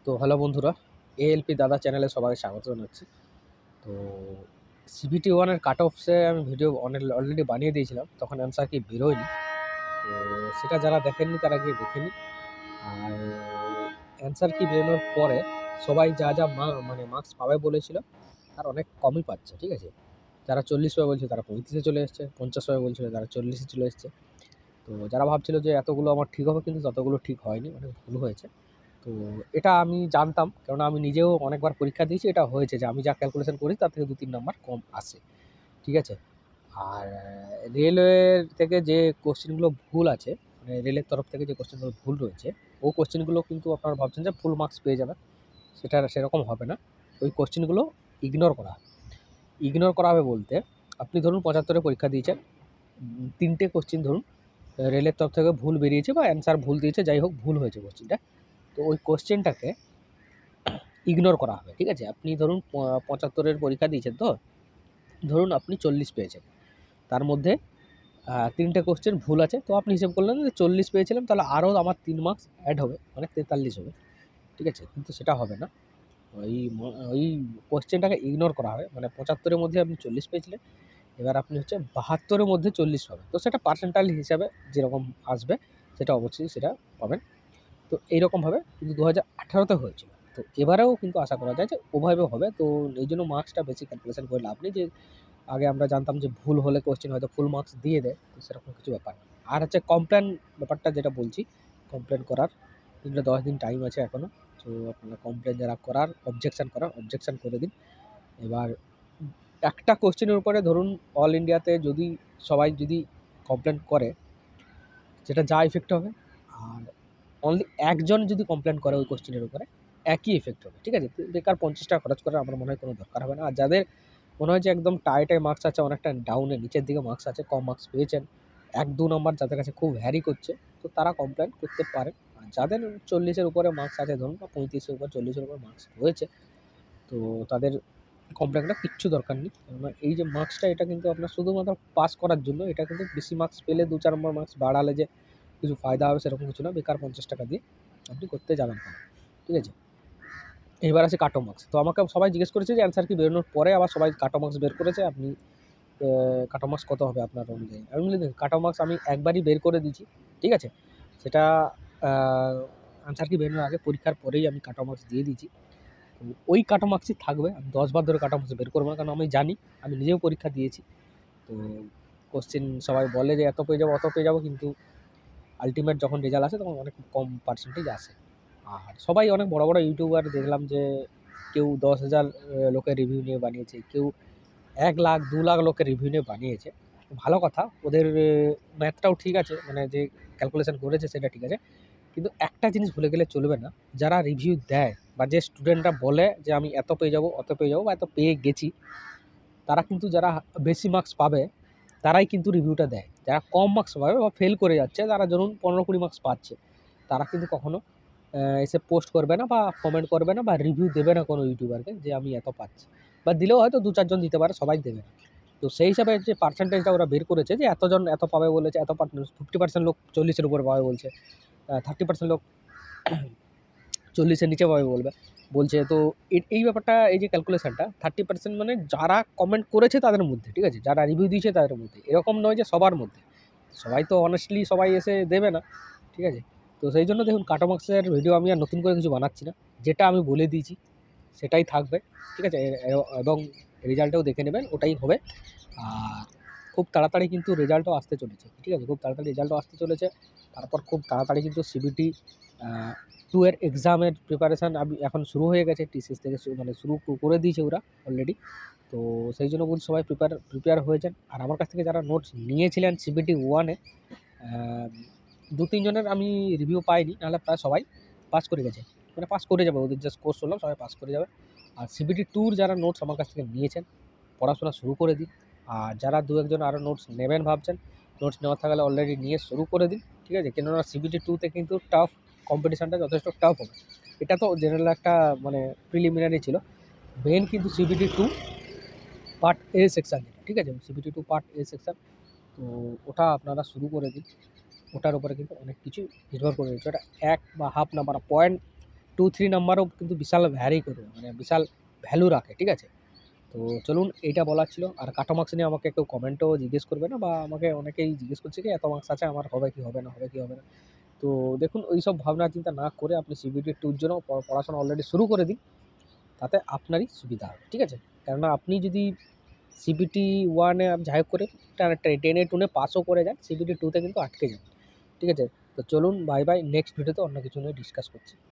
তো হ্যালো বন্ধুরা, এএলপি দাদা চ্যানেলে সবাইকে স্বাগত জানাচ্ছি। তো সিবিটি ওয়ানের কাট অফসে আমি ভিডিও অলরেডি বানিয়ে দিয়েছিলাম, তখন অ্যান্সার কি বেরোয়নি। তো সেটা যারা দেখেননি তারা গিয়ে দেখে নিন। আর অ্যান্সার কি বেরোনোর পরে সবাই যা যা মানে মার্কস পাবে বলেছিল তার অনেক কমই পাচ্ছে, ঠিক আছে। যারা 40 পাবে বলছে তারা 35-এ চলে এসছে, 50 পাবে বলছিল তারা 40-এ চলে এসছে। তো যারা ভাবছিল যে এতগুলো আমার ঠিক হবে, কিন্তু ততগুলো ঠিক হয়নি, অনেক ভুল হয়েছে। তো এটা আমি জানতাম, কেননা আমি নিজেও অনেকবার পরীক্ষা দিয়েছি। এটা হয়েছে যে আমি যা ক্যালকুলেশন করি তার থেকে 2-3 নাম্বার কম আসে, ঠিক আছে। আর রেলওয়ের থেকে যে কোশ্চেনগুলো ভুল আছে, মানে রেলের তরফ থেকে যে কোশ্চেনগুলো ভুল রয়েছে, ও কোশ্চেনগুলো কিন্তু আপনারা ভাবছেন যে ফুল মার্কস পেয়ে যাবেন, সেটা সেরকম হবে না। ওই কোশ্চেনগুলো ইগনোর করা হবে। ইগনোর করা হবে বলতে, আপনি ধরুন 75-এ পরীক্ষা দিয়েছেন, 3টে কোশ্চেন ধরুন রেলের তরফ থেকে ভুল বেরিয়েছে বা অ্যান্সার ভুল দিয়েছে, যাই হোক ভুল হয়েছে কোশ্চেনটা। তো ওই কোশ্চেনটাকে ইগনোর করা হবে, ঠিক আছে। আপনি ধরুন 75-এর পরীক্ষা দিয়েছেন, তো ধরুন আপনি 40 পেয়েছেন, তার মধ্যে 3টে কোশ্চেন ভুল আছে। তো আপনি হিসেব করলেন যে 40 পেয়েছিলাম, তাহলে আরও আমার 3 মার্কস অ্যাড হবে, মানে 43 হবে, ঠিক আছে। কিন্তু সেটা হবে না। ওই কোশ্চেনটাকে ইগনোর করা হবে। মানে 75-এর মধ্যে আপনি 40 পেয়েছিলেন, এবার আপনি হচ্ছে 72-এর মধ্যে 40 পাবেন। তো সেটা পার্সেন্টাইল হিসাবে যেরকম আসবে সেটা অবশ্যই সেটা পাবেন। তো এইরকমভাবে কিন্তু 2018-তে হয়েছিল। তো এবারেও কিন্তু আশা করা যায় যে ওভাবে হবে। তো এই জন্য মার্কসটা বেশি ক্যালকুলেশন করে লাভ নেই। যে আগে আমরা জানতাম যে ভুল হলে কোশ্চেন হয়তো ফুল মার্কস দিয়ে দেয়, তো সেরকম কিছু ব্যাপার না। আর হচ্ছে কমপ্লেন ব্যাপারটা যেটা বলছি, কমপ্লেন করার এগুলো 10 দিন টাইম আছে এখনও। তো আপনারা কমপ্লেন যারা করার, অবজেকশান করে দিন। এবার একটা কোশ্চেনের উপরে ধরুন অল ইন্ডিয়াতে যদি সবাই যদি কমপ্লেন করে, সেটা যা ইফেক্ট হবে, আর অনলি একজন যদি কমপ্লেন করে ওই কোশ্চেনের উপরে, একই এফেক্ট হবে, ঠিক আছে। বেকার 50 টাকা খরচ করার আমার মনে হয় কোনো দরকার হবে না। আর যাদের মনে হয় যে একদম টাইটাই মার্কস আছে, অনেকটা ডাউনে নিচের দিকে মার্কস আছে, কম মার্কস পেয়েছেন, 1-2 নম্বর যাদের কাছে খুব ভ্যারি করছে, তো তারা কমপ্লেন করতে পারেন। আর যাদের 40-এর উপরে মার্কস আছে ধরুন, বা 35-এর উপর 40-এর উপর মার্কস রয়েছে, তো তাদের কমপ্লেনটা কিচ্ছু দরকার নেই। কেননা এই যে মার্কসটা, এটা কিন্তু আপনার শুধুমাত্র পাস করার জন্য। এটা কিন্তু বেশি মার্কস পেলে 2-4 নম্বর মার্কস বাড়ালে যে কিছু ফায়দা হবে সেরকম কিছু না। বেকার 50 টাকা দিয়ে আপনি করতে যাবেন কেন, ঠিক আছে। এবার আছে কাট অফ মার্কস। তো আমাকে সবাই জিজ্ঞেস করেছে যে অ্যান্সার কি বেরোনোর পরে আবার সবাই কাট অফ মার্কস বের করেছে, আপনি কাট অফ মার্কস কত হবে আপনার অনুযায়ী। আমি বলি দেখুন, কাট অফ মার্কস আমি একবারই বের করে দিয়েছি, ঠিক আছে। সেটা অ্যান্সার কি বেরোনোর আগে, পরীক্ষার পরেই আমি কাট অফ মার্কস দিয়ে দিয়েছি। তো ওই কাট অফ মার্কসই থাকবে। আমি 10 বার ধরে কাট অফ মার্কস বের করবো না, কারণ আমি জানি, আমি নিজেও পরীক্ষা দিয়েছি। তো কোশ্চেন সবাই বলে যে এত পেয়ে যাবো, অত পেয়ে যাবো, কিন্তু আলটিমেট যখন রেজাল্ট আসে তখন অনেক কম পার্সেন্টেজ আসে। আর সবাই অনেক বড় বড় ইউটিউবার দেখলাম যে কেউ 10,000 লোকের রিভিউ নিয়ে বানিয়েছে, কেউ 1 লাখ 2 লাখ লোকের রিভিউ নিয়ে বানিয়েছে। ভালো কথা, ওদের ম্যাথটাও ঠিক আছে, মানে যে ক্যালকুলেশন করেছে সেটা ঠিক আছে। কিন্তু একটা জিনিস ভুলে গেলে চলবে না, যারা রিভিউ দেয় বা যে স্টুডেন্টরা বলে যে আমি এত পেয়ে যাবো, অত পেয়ে যাবো, বা এত পেয়ে গেছি, তারা কিন্তু যারা বেশি মার্কস পাবে তারাই কিন্তু রিভিউটা দেয়। যারা কম মার্কস পাবে বা ফেল করে যাচ্ছে, তারা ধরুন 15-20 মার্কস পাচ্ছে, তারা কিন্তু কখনো এসে পোস্ট করবে না বা কমেন্ট করবে না বা রিভিউ দেবে না কোনো ইউটিউবারকে যে আমি এত পাচ্ছি। বা দিলেও হয়তো 2-4 জন দিতে পারে, সবাই দেবে না। তো সেই হিসাবে যে পার্সেন্টেজটা ওরা বের করেছে যে এতজন এত পাবে বলেছে, এত 50% লোক 40-এর উপরে পাবে বলছে, 30% লোক 40-এর নিচে পাবে বলছে। তো এই ব্যাপারটা, এই যে ক্যালকুলেশনটা 30% মানে যারা কমেন্ট করেছে তাদের মধ্যে, ঠিক আছে, যারা রিভিউ দিয়েছে তাদের মধ্যে, এরকম নয় যে সবার মধ্যে। সবাই তো অনেস্টলি সবাই এসে দেবে না, ঠিক আছে। তো সেই জন্য দেখুন, কাট অফ মার্কসের ভিডিও আমি আর নতুন করে কিছু বানাচ্ছি না, যেটা আমি বলে দিয়েছি সেটাই থাকবে, ঠিক আছে। এবং রেজাল্টটাও দেখে নেবেন, ওটাই হবে। আর খুব তাড়াতাড়ি কিন্তু রেজাল্টও আসতে চলেছে, ঠিক আছে, খুব তাড়াতাড়ি রেজাল্টও আসতে চলেছে। তারপর খুব তাড়াতাড়ি কিন্তু সিবিটি 2 এর এক্সামের প্রিপারেশান এখন শুরু হয়ে গেছে। টিসিএস থেকে মানে শুরু করে দিয়েছে ওরা অলরেডি। তো সেই জন্য বলছি সবাই প্রিপেয়ার হয়ে যান। আর আমার কাছ থেকে যারা নোটস নিয়েছিলেন সিবিটি 1-এ, 2-3 জনের আমি রিভিউ পাইনি, নাহলে প্রায় সবাই পাস করে গেছে, মানে পাস করে যাবে, ওদের জাস্ট কোর্স হলো, সবাই পাস করে যাবে। আর সিবিটি 2-র যারা নোটস আমার কাছ থেকে নিয়েছেন, পড়াশোনা শুরু করে দিন। আর যারা 2-1 জন আরও নোটস নেবেন ভাবছেন, নোটস নেওয়ার থাকলে অলরেডি নিয়ে শুরু করে দিন, ঠিক আছে। কেননা সিবিটি 2-তে কিন্তু টাফ, কম্পিটিশানটা যথেষ্ট টাফ হবে। এটা তো জেনারেল একটা মানে প্রিলিমিনারি ছিল। মেইন কিন্তু সিবিটি 2 পার্ট এ সেকশান যেটা, ঠিক আছে, সিবিটি 2 পার্ট এ সেকশান। তো ওটা আপনারা শুরু করে দিন। ওটার উপরে কিন্তু অনেক কিছু নির্ভর করে রয়েছে। ওটা 1 বা হাফ নাম্বার পয়েন্ট 2-3 নাম্বারও কিন্তু বিশাল ভ্যারি করে, মানে বিশাল ভ্যালু রাখে, ঠিক আছে? তো চলুন এইটা বলার ছিল। আর কাট মার্কস নিয়ে আমাকে কেউ কমেন্টেও জিজ্ঞেস করবে না, বা আমাকে অনেকেই জিজ্ঞেস করছে কি এত মার্কস আছে আমার হবে কি হবে না, হবে কি হবে না। তো দেখুন ওইসব ভাবনা চিন্তা না করে আপনি সিবিটি 2 এর জন্য পড়াশোনা অলরেডি শুরু করে দিন। তাতে আপনারই সুবিধা হবে, ঠিক আছে? কেননা আপনি যদি সিবিটি 1 এ যাই হোক করে 10 এ 2 এ পাসও করে যান, সিবিটি 2 তে কিন্তু আটকে যাবেন, ঠিক আছে? তো চলুন বাই, বাই। নেক্সট ভিডিওতে অন্য কিছু নিয়ে ডিসকাস করছি।